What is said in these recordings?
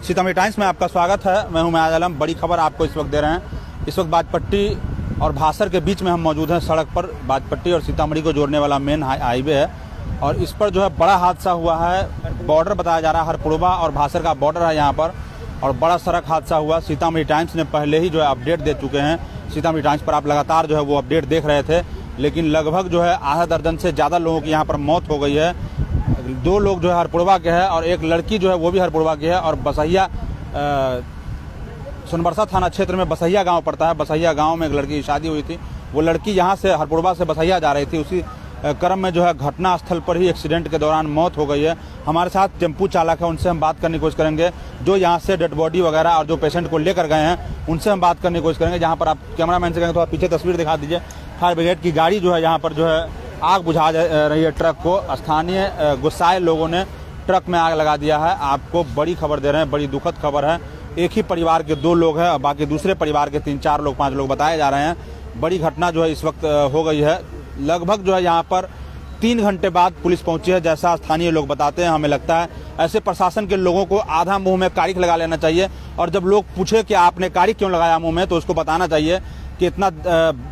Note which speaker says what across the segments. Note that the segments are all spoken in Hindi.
Speaker 1: सीतामढ़ी टाइम्स में आपका स्वागत है। मैं हूं मयाज आलम। बड़ी खबर आपको इस वक्त दे रहे हैं। इस वक्त बाजपट्टी और भासर के बीच में हम मौजूद हैं। सड़क पर बाजपट्टी और सीतामढ़ी को जोड़ने वाला मेन हाईवे है और इस पर जो है बड़ा हादसा हुआ है। बॉर्डर बताया जा रहा है, हरपुड़वा और भासर का बॉर्डर है यहाँ पर, और बड़ा सड़क हादसा हुआ। सीतामढ़ी टाइम्स ने पहले ही जो है अपडेट दे चुके हैं। सीतामढ़ी टाइम्स पर आप लगातार जो है वो अपडेट देख रहे थे, लेकिन लगभग जो है आधा दर्जन से ज़्यादा लोगों की यहाँ पर मौत हो गई है। 2 लोग जो है हरपुड़वा के हैं और एक लड़की जो है वो भी हरपुड़वा की है। और बसैया सोनबरसा थाना क्षेत्र में बसैया गांव पड़ता है। बसैया गांव में एक लड़की की शादी हुई थी। वो लड़की यहाँ से हरपुड़वा से बसैया जा रही थी। उसी क्रम में जो है घटना स्थल पर ही एक्सीडेंट के दौरान मौत हो गई है। हमारे साथ टेम्पू चालक है, उनसे हम बात करने की कोशिश करेंगे। जो यहाँ से डेड बॉडी वगैरह और जो पेशेंट को लेकर गए हैं उनसे हम बात करने की कोशिश करेंगे। जहाँ पर आप कैमरामैन से कहेंगे तो आप पीछे तस्वीर दिखा दीजिए। फायर ब्रिगेड की गाड़ी जो है यहाँ पर जो है आग बुझा रही है ट्रक को। स्थानीय गुस्साए लोगों ने ट्रक में आग लगा दिया है। आपको बड़ी खबर दे रहे हैं, बड़ी दुखद खबर है। एक ही परिवार के 2 लोग हैं और बाकी दूसरे परिवार के 3-4 लोग 5 लोग बताए जा रहे हैं। बड़ी घटना जो है इस वक्त हो गई है। लगभग जो है यहाँ पर 3 घंटे बाद पुलिस पहुंची है, जैसा स्थानीय लोग बताते हैं। हमें लगता है ऐसे प्रशासन के लोगों को आधा मुंह में कारिक लगा लेना चाहिए, और जब लोग पूछे कि आपने कारिक क्यों लगाया मुंह में, तो उसको बताना चाहिए कि इतना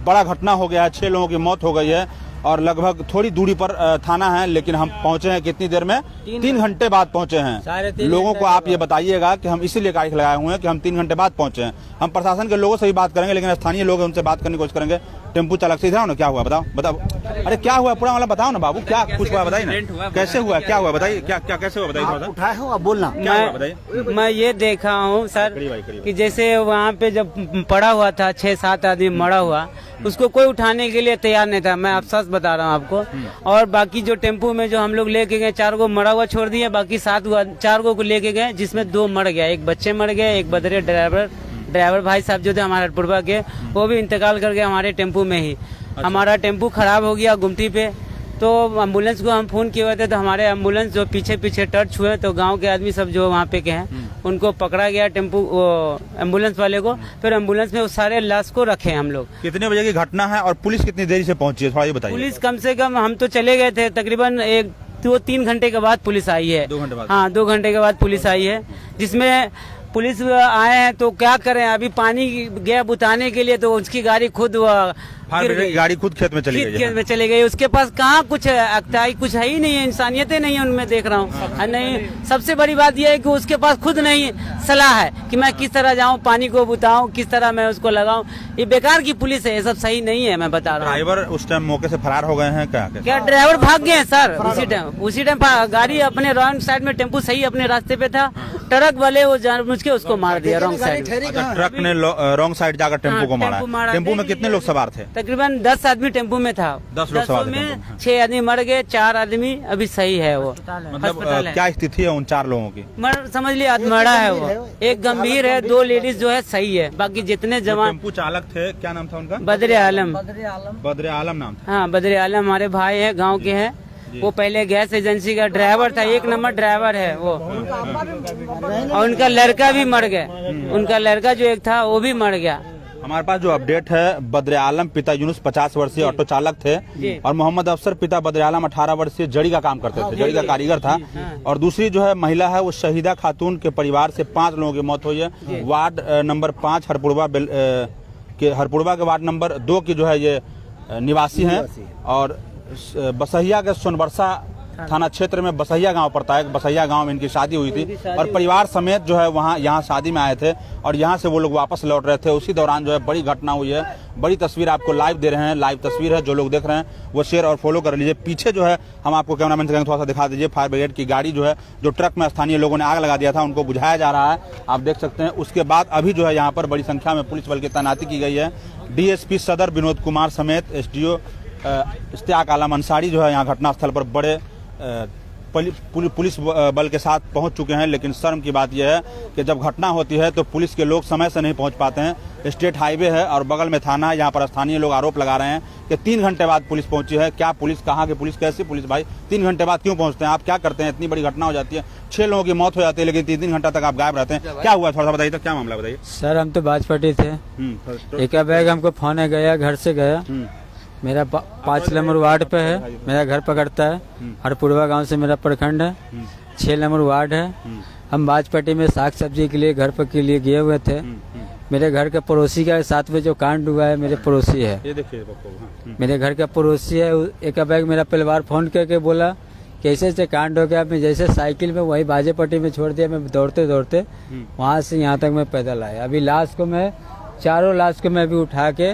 Speaker 1: बड़ा घटना हो गया है। 6 लोगों की मौत हो गई है और लगभग थोड़ी दूरी पर थाना है, लेकिन हम पहुंचे हैं कितनी देर में? 3 घंटे बाद पहुंचे हैं। लोगों को आप ये बताइएगा कि हम इसीलिए कारिक लगाए हुए हैं कि हम 3 घंटे बाद पहुंचे हैं। हम प्रशासन के लोगों से भी बात करेंगे, लेकिन स्थानीय लोग हैं उनसे बात करने की कोशिश करेंगे। टेम्पू चालक से इधर ना, क्या हुआ बताओ बताओ। अरे क्या हुआ पूरा वाला बताओ ना बाबू, क्या कुछ हुआ बताइए ना। कैसे हुआ, क्या हुआ बताइए, क्या क्या कैसे हुआ बताइए।
Speaker 2: उठाए हो बोलना
Speaker 1: क्या हुआ बताइए।
Speaker 2: मैं ये देखा हूँ सर कि जैसे वहाँ पे जब पड़ा हुआ था 6-7 आदमी मरा हुआ, उसको कोई उठाने के लिए तैयार नहीं था। मैं अफसोस बता रहा हूँ आपको। और बाकी जो टेम्पू में जो हम लोग लेके गए 4 को मरा हुआ छोड़ दिए, बाकी 4 को लेके गए, जिसमें 2 मर गया। एक बच्चे मर गए, एक बदरे ड्राइवर भाई साहब जो थे हमारे हरपुड़वा के, वो भी इंतकाल कर गए हमारे टेम्पू में ही। अच्छा। हमारा टेम्पू खराब हो गया गुमटी पे, तो एम्बुलेंस को हम फोन किए हुए थे, तो हमारे एम्बुलेंस जो पीछे टच हुए, तो गांव के आदमी सब जो वहाँ पे के हैं उनको पकड़ा गया टेम्पू एम्बुलेंस वाले को। फिर एम्बुलेंस में उस सारे लाश को रखे हम लोग।
Speaker 1: कितने बजे की घटना है और पुलिस कितनी देरी से पहुंची है, थोड़ा ये बताइए।
Speaker 2: पुलिस कम से कम, हम तो चले गए थे तकरीबन 2-3 घंटे के बाद पुलिस आई है।
Speaker 1: 2 घंटे बाद? हाँ,
Speaker 2: 2 घंटे के बाद पुलिस आई है, जिसमें पुलिस आए हैं। तो क्या करें, अभी पानी गया बुताने के लिए, तो उसकी गाड़ी खुद
Speaker 1: गाड़ी खुद खेत में चली गई।
Speaker 2: खेत में चली गई। उसके पास कहाँ कुछ अक्ताई कुछ है ही नहीं है, इंसानियत नहीं है उनमें, देख रहा हूँ। नहीं, सबसे बड़ी बात यह है कि उसके पास खुद नहीं सलाह है कि मैं किस तरह जाऊँ, पानी को बुताऊँ, किस तरह मैं उसको लगाऊं। ये बेकार की पुलिस है, ये सब सही नहीं है, मैं बता रहा हूँ।
Speaker 1: ड्राइवर उस टाइम मौके से फरार हो गए हैं क्या?
Speaker 2: ड्राइवर भाग गए सर उसी टाइम गाड़ी अपने रॉन्ग साइड में, टेम्पू सही अपने रास्ते पे था, ट्रक वाले वो जानबूझ के उसको मार दिया रॉन्ग साइड।
Speaker 1: ट्रक ने रॉन्ग साइड जाकर टेम्पू को मारा। टेम्पू में कितने लोग सवार थे?
Speaker 2: तकरीबन 10 आदमी टेम्पू में था।
Speaker 1: 10 लोग सवार
Speaker 2: में 6 आदमी मर गए, 4 आदमी अभी सही है। वो
Speaker 1: मतलब क्या स्थिति है उन 4 लोगों की?
Speaker 2: समझ लिया मरा है वो। एक गंभीर है, 2 लेडीज जो है सही है, बाकी जितने जवान।
Speaker 1: टेम्पू चालक थे, क्या नाम था उनका?
Speaker 2: बदरे आलम
Speaker 1: नाम था।
Speaker 2: हाँ, बदरे आलम हमारे भाई है, गाँव के है। वो पहले गैस एजेंसी का ड्राइवर था, 1 नंबर ड्राइवर है वो। और उनका लड़का भी मर गया। उनका लड़का जो एक था वो भी मर गया।
Speaker 1: हमारे पास जो अपडेट है, बदरे आलम पिता यूनुस 50 वर्षीय ऑटो चालक थे, और मोहम्मद अफसर पिता बदरे आलम 18 वर्षीय जड़ी का काम करते थे, जड़ी का कारीगर था। और दूसरी जो है महिला है, वो शहीदा खातून के परिवार से 5 लोगों की मौत हुई है। वार्ड नंबर 5 हरपुड़वा के वार्ड नंबर 2 की जो है ये निवासी हैं। और बसैया के सोनबरसा थाना क्षेत्र में बसैया गांव पड़ता है। बसैया गांव में इनकी शादी हुई थी और परिवार समेत जो है यहाँ शादी में आए थे, और यहाँ से वो लोग वापस लौट रहे थे। उसी दौरान जो है बड़ी घटना हुई है। बड़ी तस्वीर आपको लाइव दे रहे हैं, लाइव तस्वीर है। जो लोग देख रहे हैं वो शेयर और फॉलो कर लीजिए। पीछे जो है हम आपको कैमरामैन से थोड़ा सा दिखा दीजिए। फायर ब्रिगेड की गाड़ी जो है, जो ट्रक में स्थानीय लोगों ने आग लगा दिया था, उनको बुझाया जा रहा है, आप देख सकते हैं। उसके बाद अभी जो है यहाँ पर बड़ी संख्या में पुलिस बल की तैनाती की गई है। DSP सदर विनोद कुमार समेत SDO इश्तियाक आलम अंसारी जो है यहाँ घटनास्थल पर बड़े पुलिस बल के साथ पहुंच चुके हैं। लेकिन शर्म की बात यह है कि जब घटना होती है तो पुलिस के लोग समय से नहीं पहुंच पाते हैं। स्टेट हाईवे है और बगल में थाना है। यहाँ पर स्थानीय लोग आरोप लगा रहे हैं कि 3 घंटे बाद पुलिस पहुंची है। क्या पुलिस, कहाँ की पुलिस, कैसी पुलिस भाई? 3 घंटे बाद क्यों पहुंचते हैं आप? क्या करते हैं? इतनी बड़ी घटना हो जाती है, 6 लोगों की मौत हो जाती है, लेकिन 3 घंटा तक आप गायब रहते हैं। क्या हुआ, थोड़ा सा बताइए तो, क्या मामला बताइए।
Speaker 3: सर हम तो बाजपट्टी थे, एक बैग हमको फोन गया, घर से गया। मेरा 5 नंबर वार्ड पे है, मेरा घर पकड़ता है। हरपुड़वा गांव से मेरा प्रखंड है, 6 नंबर वार्ड है। हम बाजपट्टी में साग सब्जी के लिए घर पर के लिए गए हुए थे। मेरे घर के पड़ोसी के साथ में जो कांड हुआ है, मेरे पड़ोसी है,
Speaker 1: ये देखिए
Speaker 3: मेरे घर का पड़ोसी है। एक बैग मेरा परिवार फोन करके बोला कैसे ऐसे कांड हो गया। मैं जैसे साइकिल में वही बाजेपट्टी में छोड़ दिया, मैं दौड़ते दौड़ते वहाँ से यहाँ तक मैं पैदल आया। अभी लाश को मैं चारों लाश को मैं अभी उठा के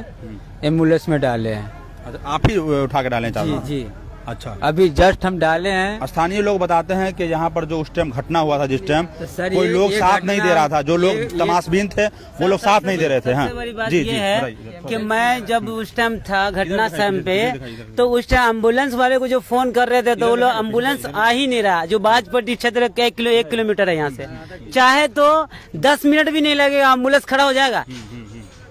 Speaker 3: एम्बुलेंस में डाले हैं।
Speaker 1: अच्छा, आप ही उठा के डालें चारों?
Speaker 3: जी।
Speaker 1: अच्छा,
Speaker 3: अभी जस्ट हम डाले हैं।
Speaker 1: स्थानीय लोग बताते हैं कि यहाँ पर जो उस टाइम घटना हुआ था, जिस टाइम
Speaker 3: सर,
Speaker 1: कोई लोग
Speaker 3: ये
Speaker 1: साथ नहीं दे रहा था, जो लोग
Speaker 3: ये
Speaker 1: तमाशबीन थे वो लोग साथ नहीं दे रहे थे। हाँ
Speaker 2: सबसे बड़ी बात
Speaker 1: जी
Speaker 2: ये
Speaker 1: जी
Speaker 2: है
Speaker 1: बताइए।
Speaker 2: कि मैं जब उस टाइम था घटना समय पे, तो उस टाइम एम्बुलेंस वाले को जो फोन कर रहे थे तो वो लोग एम्बुलेंस आ ही नहीं रहा। जो बाजपट्टी क्षेत्र 1 किलोमीटर है यहाँ से, चाहे तो 10 मिनट भी नहीं लगेगा, एम्बुलेंस खड़ा हो जाएगा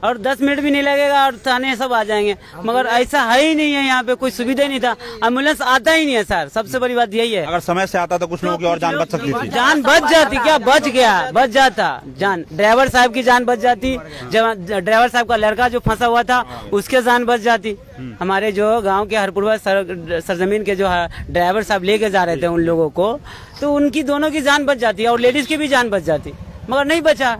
Speaker 2: और 10 मिनट भी नहीं लगेगा और थाने सब आ जाएंगे। मगर ऐसा है ही नहीं है, यहाँ पे कोई सुविधा ही नहीं था, एम्बुलेंस आता ही नहीं है सर। सबसे बड़ी बात यही है।
Speaker 1: अगर समय से आता तो कुछ लोगों की और जान बच सकती थी।
Speaker 2: जान बच जाती, क्या बच गया, बच जाता जान। ड्राइवर साहब की जान बच जाती, ड्राइवर साहब का लड़का जो फंसा हुआ था उसके जान बच जाती। हमारे जो गांव के हरपुरवा सरजमीन के जो ड्राइवर साहब लेके जा रहे थे उन लोगों को, तो उनकी दोनों की जान बच जाती और लेडीज की भी जान बच जाती, मगर नहीं बचा।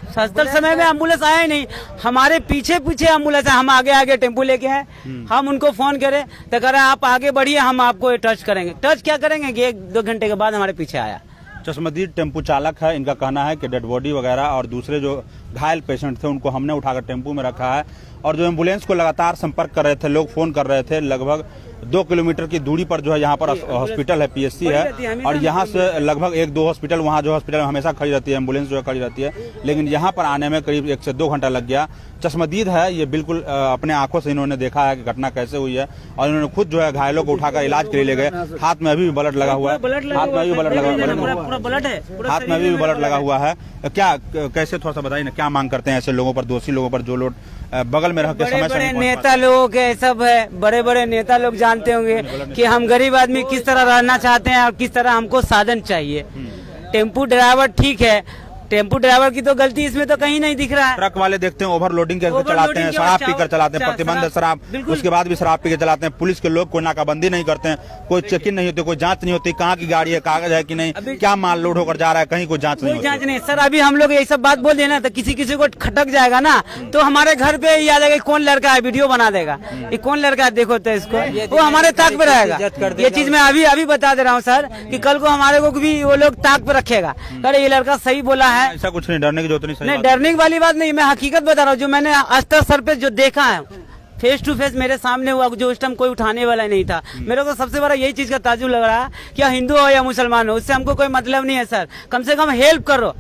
Speaker 2: सस्तर समय में एम्बुलेंस आया ही नहीं। हमारे पीछे पीछे एम्बुलेंस है, हम आगे आगे टेम्पो लेके हैं। हम उनको फोन करें तो कह रहे हैं आप आगे बढ़िए, हम आपको टच करेंगे। टच क्या करेंगे कि 1-2 घंटे के बाद हमारे पीछे आया।
Speaker 1: चश्मदीद टेम्पू चालक है, इनका कहना है कि डेड बॉडी वगैरह और दूसरे जो घायल पेशेंट थे उनको हमने उठाकर टेम्पू में रखा है। और जो एम्बुलेंस को लगातार संपर्क कर रहे थे लोग, फोन कर रहे थे। लगभग 2 किलोमीटर की दूरी पर जो है यहाँ पर हॉस्पिटल है, PSC है, और यहाँ से लगभग 1-2 हॉस्पिटल, वहाँ जो हॉस्पिटल हमेशा खड़ी रहती है, एम्बुलेंस जो है खड़ी रहती है, लेकिन यहाँ पर आने में करीब 1 से 2 घंटा लग गया। चश्मदीद है ये, बिल्कुल अपने आंखों से इन्होंने देखा है कि घटना कैसे हुई है, और इन्होंने खुद जो है घायलों को उठाकर इलाज के लिए ले गए। हाथ में अभी भी ब्लड लगा हुआ है, हाथ में अभी भी ब्लड लगा हुआ है, हाथ में अभी भी ब्लड लगा हुआ है। क्या कैसे, थोड़ा सा बताइए ना, क्या मांग करते हैं ऐसे लोगों पर, दोषी लोगों पर, जो लोग बगल में रह के समय
Speaker 2: बड़े नेता लोग के सब है, बड़े बड़े नेता लोग जानते होंगे कि हम गरीब आदमी किस तरह रहना चाहते हैं और किस तरह हमको साधन चाहिए। टेम्पू ड्राइवर ठीक है, टेम्पू ड्राइवर की तो गलती इसमें तो कहीं नहीं दिख रहा है।
Speaker 1: ट्रक वाले देखते हैं ओवरलोडिंग करके चलाते हैं, शराब पीकर चलाते हैं, प्रतिबंध है शराब, उसके बाद भी शराब पी के चलाते हैं। पुलिस के लोग कोई नाकाबंदी नहीं करते हैं, कोई चेकिंग नहीं होती, कोई जांच नहीं होती, कहाँ की गाड़ी है, कागज है कि नहीं, क्या माल लोड होकर जा रहा है, कहीं कोई जांच नहीं होती।
Speaker 2: जांच नहीं सर। अभी हम लोग ये सब बात बोल देना तो किसी किसी को खटक जाएगा ना, तो हमारे घर पे याद आएगा कौन लड़का है, वीडियो बना देगा, ये कौन लड़का है देखो तो इसको, वो हमारे ताक पे रहेगा। ये चीज मैं अभी बता दे रहा हूँ सर, कि कल को हमारे को भी वो लोग ताक पे रखेगा, अरे ये लड़का सही बोला है।
Speaker 1: ऐसा कुछ नहीं, डरने की जरूरत
Speaker 2: नहीं, डरने वाली बात नहीं, मैं हकीकत बता रहा हूँ। जो मैंने अस्तर सर पे जो देखा है, फेस टू फेस मेरे सामने हुआ, जो उस टाइम कोई उठाने वाला नहीं था। मेरे को सबसे बड़ा यही चीज का ताजुब लग रहा है कि हिंदू हो या मुसलमान हो, उससे हमको कोई मतलब नहीं है सर। कम से कम हेल्प करो,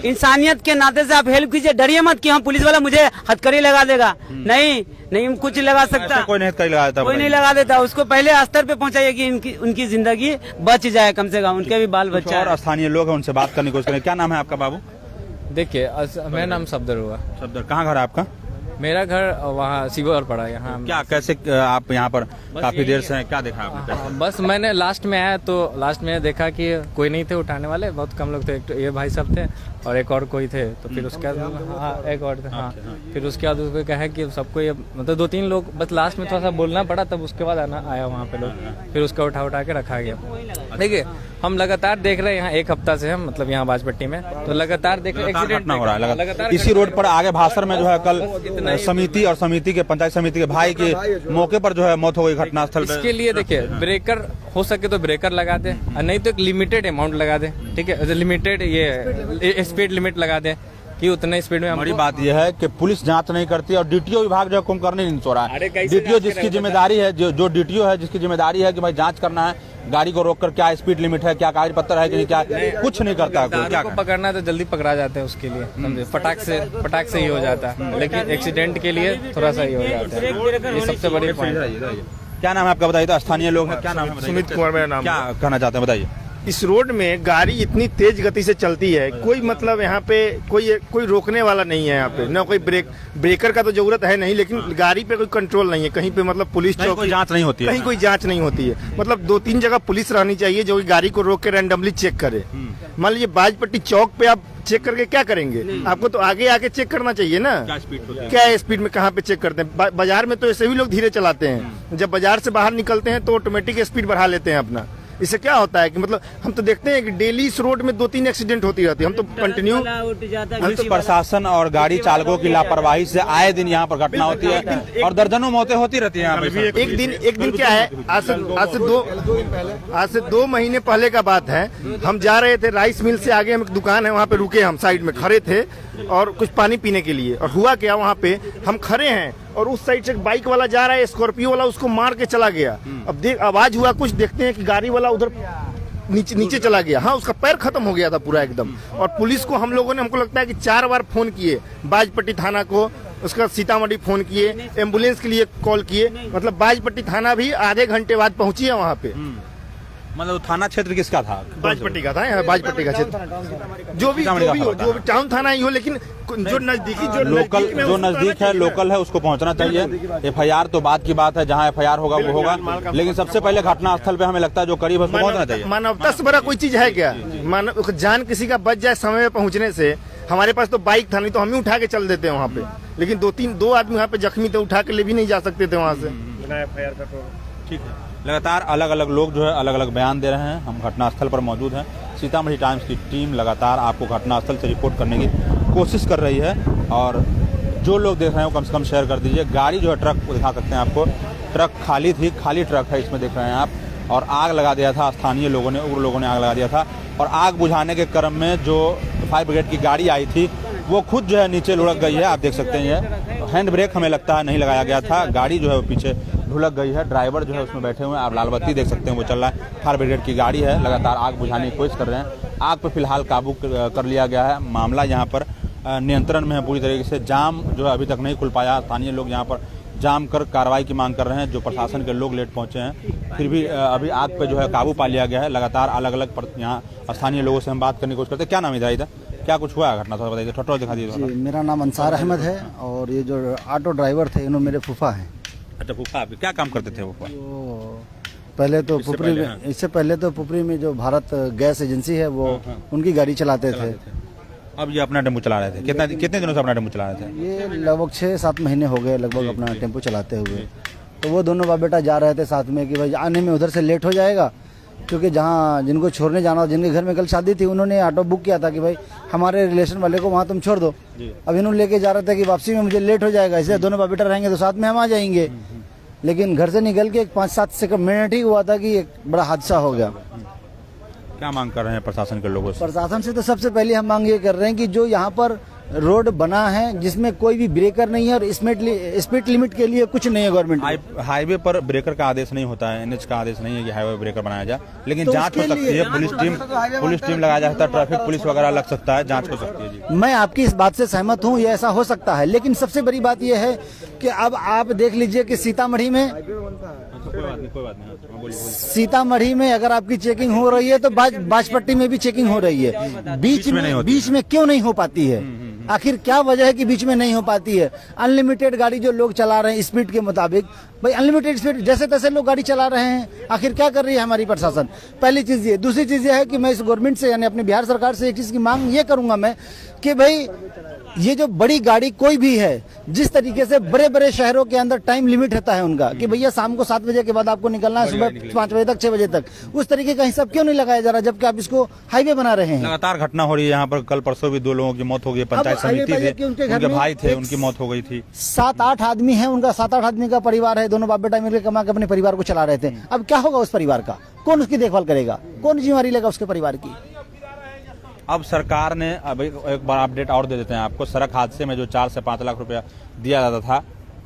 Speaker 2: इंसानियत के नाते से आप हेल्प कीजिए। डरिए मत कि हम पुलिस वाला मुझे हथकड़ी लगा देगा, नहीं कुछ लगा सकता,
Speaker 1: कोई नहीं लगा देता,
Speaker 2: कोई नहीं लगा देता। उसको पहले स्तर पे पहुंचाइए कि उनकी जिंदगी बच जाए, कम से कम उनके भी बाल बच्चा।
Speaker 1: और स्थानीय लोग हैं, उनसे बात करने की कोशिश करें। क्या नाम है आपका बाबू?
Speaker 3: देखिए मेरा नाम सफदर हुआ।
Speaker 1: सफदर, कहाँ घर है आपका?
Speaker 3: मेरा घर वहाँ सीवर पड़ा है। यहाँ
Speaker 1: क्या कैसे आप यहाँ पर काफी देर से हैं, क्या देखा आपने?
Speaker 3: बस मैंने लास्ट में आया तो लास्ट में देखा कि कोई नहीं थे उठाने वाले, बहुत कम लोग थे। एक ये भाई साहब थे और एक और कोई थे, तो फिर उसके बाद एक और थे, हाँ। फिर उसके बाद उसको कहा कि सबको ये मतलब 2-3 लोग, बस लास्ट में थोड़ा सा बोलना पड़ा, तब उसके बाद आया वहाँ पे लोग, फिर उसका उठा के रखा गया। देखिए हम लगातार देख रहे हैं यहाँ 1 हफ्ता से, हम मतलब यहाँ बाजपट्टी में तो लगातार देख रहे हैं एक्सीडेंट
Speaker 1: हो रहा है लगातार। इसी रोड पर आगे भासर में जो है कल समिति और समिति के पंचायत समिति के भाई के मौके पर जो है मौत हो गई घटनास्थल पे।
Speaker 3: इसके लिए देखिए ब्रेकर हो सके तो ब्रेकर लगा दे, नहीं तो एक लिमिटेड अमाउंट लगा दे, ठीक है, लिमिटेड ये स्पीड लिमिट लगा दे कि उतने स्पीड में।
Speaker 1: बड़ी बात यह है कि पुलिस जांच नहीं करती और DTO विभाग जो कुंभकर्णी नहीं सो रहा है। DTO जिसकी जिम्मेदारी है, जो DTO है जिसकी जिम्मेदारी है कि भाई जांच करना है, गाड़ी को रोककर क्या स्पीड लिमिट है, क्या कागज पत्तर है कि नहीं, क्या कुछ नहीं करता है। क्या
Speaker 3: पकड़ना है तो जल्दी पकड़ा जाते हैं, उसके लिए समझे फटाक से ही हो जाता है, लेकिन एक्सीडेंट के लिए थोड़ा सा ही हो जाता है। ये सबसे बड़ी पॉइंट है।
Speaker 1: क्या नाम है आपका बताइए? तो स्थानीय लोग हैं, क्या नाम है?
Speaker 4: सुमित कुमार मेरा नाम।
Speaker 1: क्या कहना चाहते हैं बताइए?
Speaker 4: इस रोड में गाड़ी इतनी तेज गति से चलती है, कोई मतलब यहाँ पे कोई रोकने वाला नहीं है। यहाँ पे ना कोई ब्रेकर का तो जरूरत है नहीं, लेकिन गाड़ी पे कोई कंट्रोल नहीं है कहीं पे, मतलब पुलिस चौकी
Speaker 1: कोई जांच नहीं होती है,
Speaker 4: कहीं कोई जांच नहीं होती है। मतलब 2-3 जगह पुलिस रहनी चाहिए जो गाड़ी को रोक के रैंडमली चेक करे। मान लीजिए बाजपट्टी चौक पे आप चेक करके क्या करेंगे? आपको तो आगे आके चेक करना चाहिए ना, क्या स्पीड में कहाँ पे चेक करते हैं। बाजार में तो ऐसे भी लोग धीरे चलाते हैं, जब बाजार से बाहर निकलते हैं तो ऑटोमेटिक स्पीड बढ़ा लेते हैं अपना, इससे क्या होता है कि मतलब हम तो देखते हैं कि डेली इस रोड में 2-3 एक्सीडेंट होती रहती है। हम तो कंटिन्यू
Speaker 1: पुलिस प्रशासन और गाड़ी चालकों की लापरवाही से आए दिन यहाँ पर घटना होती है और दर्जनों मौतें होती रहती है यहाँ पे।
Speaker 4: एक दिन क्या है, आज से 2 महीने पहले का बात है। हम जा रहे थे राइस मिल से आगे, हम एक दुकान है वहाँ पे रुके, हम साइड में खड़े थे और कुछ पानी पीने के लिए। और हुआ क्या, वहाँ पे हम खड़े हैं और उस साइड से बाइक वाला जा रहा है, स्कॉर्पियो वाला उसको मार के चला गया। अब आवाज हुआ कुछ, देखते हैं कि गाड़ी वाला उधर नीचे चला गया। हाँ, उसका पैर खत्म हो गया था पूरा एकदम। और पुलिस को हम लोगों ने, हमको लगता है कि 4 बार फोन किए, बाजपट्टी थाना को, उसका सीतामढ़ी फोन किए, एम्बुलेंस के लिए कॉल किए। मतलब बाजपट्टी थाना भी आधे घंटे बाद पहुंची है वहाँ पे।
Speaker 1: मतलब थाना क्षेत्र किसका था?
Speaker 4: बाजपट्टी का था, यहाँ बाजपट्टी का क्षेत्र। जो भी टाउन थाना ही हो, लेकिन जो नजदीकी जो
Speaker 1: नजदीक है, लोकल है, उसको पहुंचना चाहिए। एफआईआर तो बात की बात है, जहां एफआईआर होगा वो होगा, लेकिन सबसे पहले घटना स्थल पे हमें लगता है जो करीब है उसको पहुंचना चाहिए।
Speaker 4: मानवता से बड़ा कोई चीज है क्या? मानव जान किसी का बच जाए समय में पहुंचने से। हमारे पास तो बाइक था, नहीं तो हम ही उठा के चल देते हैं वहाँ पे। लेकिन 2 आदमी वहाँ पे जख्मी थे, उठा के ले भी नहीं जा सकते थे वहाँ से।
Speaker 1: ठीक है, लगातार अलग अलग लोग जो है अलग अलग बयान दे रहे हैं। हम घटनास्थल पर मौजूद हैं। सीतामढ़ी टाइम्स की टीम लगातार आपको घटनास्थल से रिपोर्ट करने की कोशिश कर रही है और जो लोग देख रहे हैं वो कम से कम शेयर कर दीजिए। गाड़ी जो है, ट्रक को दिखा सकते हैं आपको, ट्रक खाली थी, खाली ट्रक है इसमें देख रहे हैं आप, और आग लगा दिया था स्थानीय लोगों ने, उग्र लोगों ने आग लगा दिया था। और आग बुझाने के क्रम में जो फायर ब्रिगेड की गाड़ी आई थी वो खुद जो है नीचे लुढ़क गई है। आप देख सकते हैं ये हैंड ब्रेक हमें लगता है नहीं लगाया गया था, गाड़ी जो है वो पीछे ढुलक गई है। ड्राइवर जो है उसमें बैठे हुए हैं, आप लाल बत्ती देख सकते हैं वो चल रहा है। फायर ब्रिगेड की गाड़ी है, लगातार आग बुझाने की कोशिश कर रहे हैं। आग पर फिलहाल काबू कर लिया गया है। मामला यहाँ पर नियंत्रण में है पूरी तरीके से। जाम जो है अभी तक नहीं खुल पाया। स्थानीय लोग यहाँ पर जाम कर कार्रवाई की मांग कर रहे हैं। जो प्रशासन के लोग लेट पहुंचे हैं, फिर भी अभी आग पे जो है काबू पा लिया गया है। लगातार अलग अलग यहाँ स्थानीय लोगों से हम बात करने की कोशिश करते हैं। क्या नाम है इधर, क्या कुछ हुआ घटना, थोड़ा बताइए, थोड़ा दिखा दीजिए।
Speaker 5: मेरा नाम अंसार अहमद है और ये जो ऑटो ड्राइवर थे इन्होंने मेरे फूफा हैं।
Speaker 1: अच्छा, फूफा क्या काम करते थे? फूफा
Speaker 5: पहले तो पुपरी में, इससे पहले तो पुपरी में जो भारत गैस एजेंसी है वो उनकी गाड़ी चलाते थे।
Speaker 1: अब ये अपना टेम्पो चला रहे थे। कितने दिनों से अपना टेम्पो चला रहे थे?
Speaker 5: ये लगभग 6-7 महीने हो गए लगभग अपना टेम्पो चलाते हुए। तो वो दोनों बाप बेटा जा रहे थे साथ में कि भाई आने में उधर से लेट हो जाएगा, क्योंकि जहाँ जिनको छोड़ने जाना, जिनके घर में कल शादी थी, उन्होंने ऑटो बुक किया था कि भाई हमारे रिलेशन वाले को वहाँ तुम छोड़ दो। अब इन्होंने लेके जा रहे थे कि वापसी में मुझे लेट हो जाएगा, इसलिए दोनों बाप बेटा रहेंगे तो साथ में हम आ जाएंगे। लेकिन घर से निकल के 5-7 मिनट ही हुआ था कि एक बड़ा हादसा हो गया।
Speaker 1: क्या मांग कर रहे हैं प्रशासन के लोगों से?
Speaker 5: प्रशासन से तो सबसे पहले हम मांग ये कर रहे हैं कि जो यहाँ पर रोड बना है जिसमें कोई भी ब्रेकर नहीं है और स्पीड लिमिट के लिए कुछ नहीं है गवर्नमेंट।
Speaker 1: हाईवे पर ब्रेकर का आदेश नहीं होता है, एनएच का आदेश नहीं है कि हाईवे ब्रेकर बनाया जाए, लेकिन तो जांच हो सकती है। पुलिस टीम लगाया जा सकता है, ट्रैफिक पुलिस वगैरह लग सकता है, जांच हो सकती है। जी,
Speaker 5: मैं आपकी इस बात से सहमत हूँ, ये ऐसा हो सकता है। लेकिन सबसे बड़ी बात यह है कि अब आप देख लीजिए कि सीतामढ़ी में सीतामढ़ी में अगर आपकी चेकिंग हो रही है तो बाजपट्टी में भी चेकिंग हो रही है। बीच में क्यों नहीं हो पाती है? आखिर क्या वजह है कि बीच में नहीं हो पाती है? अनलिमिटेड गाड़ी जो लोग चला रहे हैं स्पीड के मुताबिक, भाई अनलिमिटेड स्पीड जैसे तैसे लोग गाड़ी चला रहे हैं, आखिर क्या कर रही है हमारी प्रशासन? पहली चीज ये। दूसरी चीज ये है कि मैं इस गवर्नमेंट से यानी अपनी बिहार सरकार से एक चीज की मांग ये करूंगा मैं कि भाई ये जो बड़ी गाड़ी कोई भी है, जिस तरीके से बड़े बड़े शहरों के अंदर टाइम लिमिट रहता है उनका कि भैया शाम को 7 बजे के बाद आपको निकलना है, सुबह 5 बजे तक 6 बजे तक, उस तरीके का हिसाब क्यों नहीं लगाया जा रहा जबकि आप इसको हाईवे बना रहे हैं?
Speaker 1: लगातार घटना हो रही है यहाँ पर। कल परसों भी 2 लोगों की मौत हो गई। पंचायत समिति थे, उनके भाई थे, उनकी मौत हो गई थी।
Speaker 5: 7-8 आदमी है, उनका 7-8 आदमी का परिवार है। दोनों बाप बेटा मिलकर कमा के अपने परिवार को चला रहे थे। अब क्या होगा उस परिवार का? कौन उसकी देखभाल करेगा? कौन जिम्मेवारी लेगा उसके परिवार की?
Speaker 1: अब सरकार ने अब एक बार अपडेट और दे देते हैं आपको। सड़क हादसे में जो 4 से 5 लाख रुपया दिया जाता था,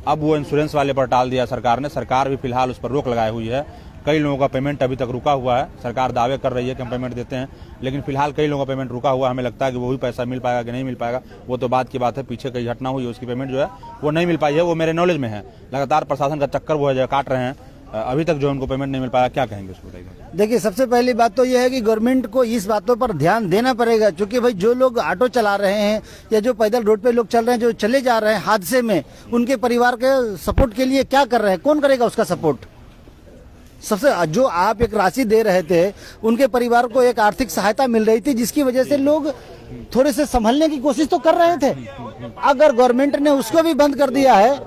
Speaker 1: अब वो इंश्योरेंस वाले पर टाल दिया सरकार ने। सरकार भी फिलहाल उस पर रोक लगाई हुई है। कई लोगों का पेमेंट अभी तक रुका हुआ है। सरकार दावे कर रही है कि हम पेमेंट देते हैं, लेकिन फिलहाल कई लोगों का पेमेंट रुका हुआ है। हमें लगता है कि वही पैसा मिल पाएगा कि नहीं मिल पाएगा, वो तो बात की बात है। पीछे कई घटना हुई, उसकी पेमेंट जो है वो नहीं मिल पाई है, वो मेरे नॉलेज में है। लगातार प्रशासन का चक्कर वो है काट रहे हैं, अभी तक जो उनको पेमेंट नहीं मिल पाया। क्या कहेंगे उसको?
Speaker 5: देखिए, सबसे पहली बात तो यह है कि गवर्नमेंट को इस बातों पर ध्यान देना पड़ेगा, क्योंकि भाई जो लोग ऑटो चला रहे हैं या जो पैदल रोड पे लोग चल रहे हैं, जो चले जा रहे हैं हादसे में, उनके परिवार के सपोर्ट के लिए क्या कर रहे हैं? कौन करेगा उसका सपोर्ट? सबसे जो आप एक राशि दे रहे थे, उनके परिवार को एक आर्थिक सहायता मिल रही थी, जिसकी वजह से लोग थोड़े से संभलने की कोशिश तो कर रहे थे। अगर गवर्नमेंट ने उसको भी बंद कर दिया है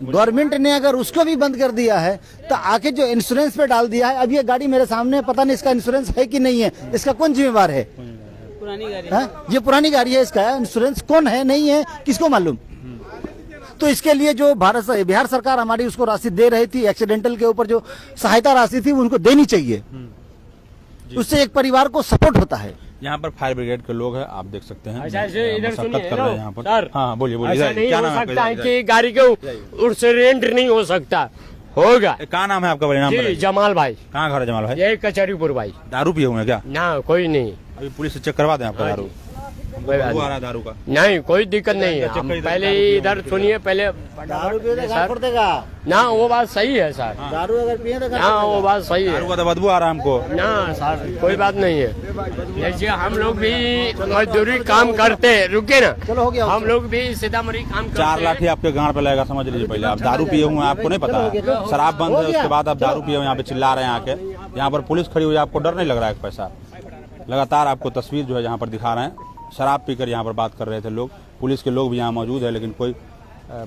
Speaker 5: गवर्नमेंट ने अगर उसको भी बंद कर दिया है तो आके जो इंश्योरेंस पे डाल दिया है, अब ये गाड़ी मेरे सामने है, पता नहीं इसका इंश्योरेंस है कि नहीं है, इसका कौन जिम्मेवार है?
Speaker 2: पुरानी गाड़ी
Speaker 5: है? ये पुरानी गाड़ी है, इसका इंश्योरेंस कौन है नहीं है किसको मालूम? तो इसके लिए जो बिहार सरकार हमारी उसको राशि दे रही थी, एक्सीडेंटल के ऊपर जो सहायता राशि थी उनको देनी चाहिए, उससे एक परिवार को सपोर्ट होता है।
Speaker 1: यहाँ पर फायर ब्रिगेड के लोग हैं, आप देख सकते हैं
Speaker 6: इधर
Speaker 1: मशक्कत कर रहे हैं यहाँ पर।
Speaker 6: सर,
Speaker 1: हाँ बोलिए बोलिए,
Speaker 6: ऐसा
Speaker 1: इधर
Speaker 6: नहीं
Speaker 1: क्या
Speaker 6: हो
Speaker 1: नाम है
Speaker 6: सकता है
Speaker 1: आपका?
Speaker 6: कि गाड़ी के एक्सीडेंट नहीं हो सकता, होगा।
Speaker 1: क्या नाम है आपका? परिणाम
Speaker 6: जी जमाल भाई,
Speaker 1: कहाँ घर है जमाल भाई?
Speaker 6: यही कचहरीपुर भाई।
Speaker 1: दारू पिए हुए हैं क्या?
Speaker 6: ना कोई नहीं,
Speaker 1: अभी पुलिस से चेक करवा दें आपका दारू?
Speaker 6: कोई बात
Speaker 1: वो आ रहा है दारू का?
Speaker 6: नहीं, कोई दिक्कत नहीं है। हम पहले इधर सुनिए, पहले
Speaker 5: दारू पिए तो घर फोड़ देगा।
Speaker 6: ना वो बात सही है सर,
Speaker 5: दारू अगर पिए तो
Speaker 6: ना वो बात सही है
Speaker 1: दारू का तो बदबू आ रहा है हमको।
Speaker 6: ना सर, कोई बात नहीं है। जैसे हम लोग भी मजदूरी काम करते, रुके ना,
Speaker 5: चलो हो गया।
Speaker 6: हम लोग भी सीतामढ़ी काम करते
Speaker 1: 4 लाठी आपके गांड पे लगेगा, समझ लीजिए। पहले आप दारू पिए हुए हैं, आपको नहीं पता है शराब बंद है, उसके बाद आप दारू पिए हुए यहाँ पे चिल्ला रहे हैं आके। यहाँ पर पुलिस खड़ी हुई है, आपको डर नहीं लग रहा है एक पैसा? लगातार आपको तस्वीर जो है यहाँ पर दिखा रहे हैं, शराब पीकर यहाँ पर बात कर रहे थे लोग। पुलिस के लोग भी यहाँ मौजूद है, लेकिन कोई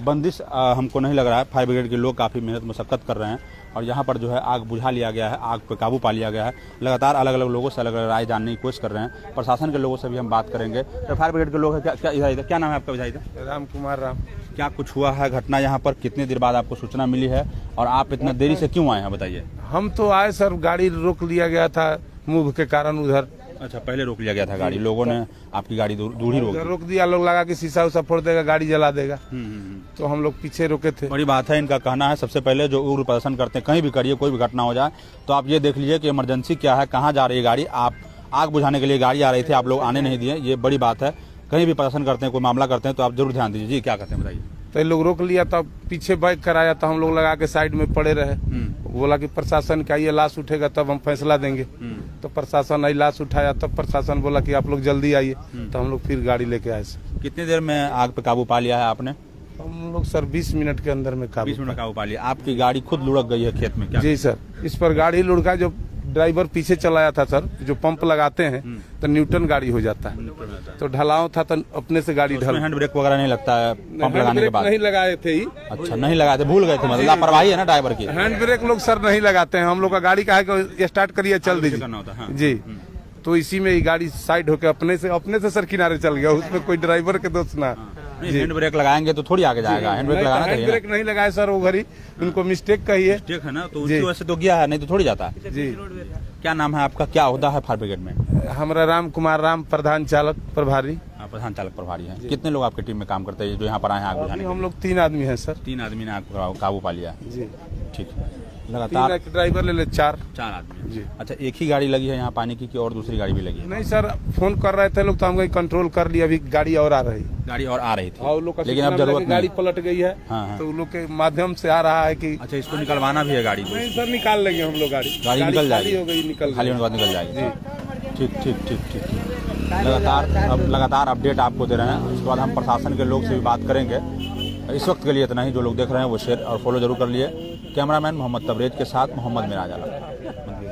Speaker 1: बंदिश हमको नहीं लग रहा है। फायर ब्रिगेड के लोग काफ़ी मेहनत मशक्कत कर रहे हैं और यहाँ पर जो है आग बुझा लिया गया है, आग पे काबू पा लिया गया है। लगातार अलग अलग लोगों से अलग अलग राय जानने की कोशिश कर रहे हैं। प्रशासन के लोगों से भी हम बात करेंगे। तो फायर ब्रिगेड के लोग हैं, क्या इधर क्या नाम है आपका? इधर
Speaker 4: राम कुमार राम।
Speaker 1: क्या कुछ हुआ है घटना यहाँ पर? कितनी देर बाद आपको सूचना मिली है और आप इतना देरी से क्यों आए हैं, बताइए?
Speaker 7: हम तो आए सर, गाड़ी रोक लिया गया था मूव के कारण उधर।
Speaker 1: अच्छा, पहले रोक लिया गया था गाड़ी, लोगों ने आपकी गाड़ी दूर ही
Speaker 7: रोक दिया, लोग लगा के शीशा उसा फोड़ देगा, गाड़ी जला देगा। तो हम लोग पीछे रोके थे।
Speaker 1: बड़ी बात है। इनका कहना है सबसे पहले जो उग्र प्रदर्शन करते हैं, कहीं भी करिए, कोई भी घटना हो जाए तो आप ये देख लीजिए कि इमरजेंसी क्या है, कहाँ जा रही है गाड़ी। आप आग बुझाने के लिए गाड़ी आ रही थी, आप लोग आने नहीं दिए, ये बड़ी बात है। कहीं भी प्रदर्शन करते हैं, कोई मामला करते हैं तो आप जरूर ध्यान दीजिए। जी क्या कहते हैं, बताइए?
Speaker 7: तो ये लोग रोक लिया, तब पीछे बाइक कराया, तो हम लोग लगा के साइड में पड़े रहे। बोला कि प्रशासन का ये लाश उठेगा तब हम फैसला देंगे। तो प्रशासन आई, लाश उठाया, तब प्रशासन बोला कि आप लोग जल्दी आइए। तो हम लोग फिर गाड़ी लेके आए सर।
Speaker 1: कितनी देर में आग पे काबू पा लिया है आपने?
Speaker 7: हम लोग सर 20 मिनट के अंदर में काबू।
Speaker 1: 20 मिनट में काबू पा लिया। आपकी गाड़ी खुद लुढ़क गई है खेत में क्या?
Speaker 7: जी सर, इस पर गाड़ी लुढ़का, जो ड्राइवर पीछे चलाया था सर, जो पंप लगाते हैं तो न्यूटन गाड़ी हो जाता है। तो ढलाव था तो अपने से गाड़ी ढल।
Speaker 1: हैंड ब्रेक वगैरह नहीं लगता है पंप लगाने के बाद?
Speaker 7: नहीं लगाए थे ही।
Speaker 1: अच्छा, नहीं लगाए थे, भूल गए थे, मतलब लापरवाही है ना ड्राइवर की।
Speaker 7: हैंड ब्रेक लोग सर नहीं लगाते हैं, हम लोग का गाड़ी का है कि स्टार्ट करिए चल दीजिए
Speaker 1: करना होता है।
Speaker 7: जी। तो इसी में ही गाड़ी साइड होकर अपने से सर किनारे चल गया, उसमें कोई ड्राइवर के दोस्त ना।
Speaker 1: हैंड ब्रेक लगाएंगे तो थोड़ी आगे जाएगा, हैंड ब्रेक लगाना चाहिए।
Speaker 7: हैंड ब्रेक नहीं लगाए सर, वो घड़ी उनको मिस्टेक कही है।
Speaker 1: मिस्टेक है ना, तो उसकी वजह से तो गया है, नहीं तो थोड़ी जाता है।
Speaker 7: जी।
Speaker 1: क्या नाम है आपका? क्या ओहदा है फायर ब्रिगेड में?
Speaker 7: हमारा राम कुमार राम, प्रधान चालक प्रभारी।
Speaker 1: प्रधान चालक प्रभारी है। कितने लोग आपकी टीम में काम करते हैं जो यहाँ पर आए हैं आग बुझाने?
Speaker 7: हम लोग 3 आदमी हैं सर।
Speaker 1: 3 आदमी ने आग काबू पा लिया
Speaker 7: जी।
Speaker 1: ठीक है। लगातार
Speaker 7: 3 ड्राइवर ले ले, 4
Speaker 1: आदमी
Speaker 7: जी।
Speaker 1: अच्छा, एक ही गाड़ी लगी है यहाँ पानी की कि और दूसरी गाड़ी भी लगी है?
Speaker 7: नहीं सर, फोन कर रहे थे लोग तो हम कहीं कंट्रोल कर लिया, अभी गाड़ी और आ रही।
Speaker 1: गाड़ी और आ रही थी,
Speaker 7: और लोग का
Speaker 1: लेकिन अब जरूरत
Speaker 7: गाड़ी
Speaker 1: नहीं।
Speaker 7: पलट गई है।
Speaker 1: हाँ।
Speaker 7: तो उन लोग के माध्यम से आ रहा है कि
Speaker 1: अच्छा, इसको निकलवाना भी है गाड़ी को?
Speaker 7: नहीं सर, निकाल लेंगे हम लोग गाड़ी
Speaker 1: निकल जाएगी,
Speaker 7: खाली हो गई, निकल
Speaker 1: खाली होने के बाद निकल जाएगी। ठीक ठीक ठीक ठीक। लगातार अपडेट आपको दे रहे हैं। उसके बाद हम प्रशासन के लोग से भी बात करेंगे। इस वक्त के लिए इतना ही। जो लोग देख रहे हैं वो शेयर और फॉलो जरूर कर लिए। कैमरामैन मोहम्मद तबरेज के साथ मोहम्मद मिराज आलम।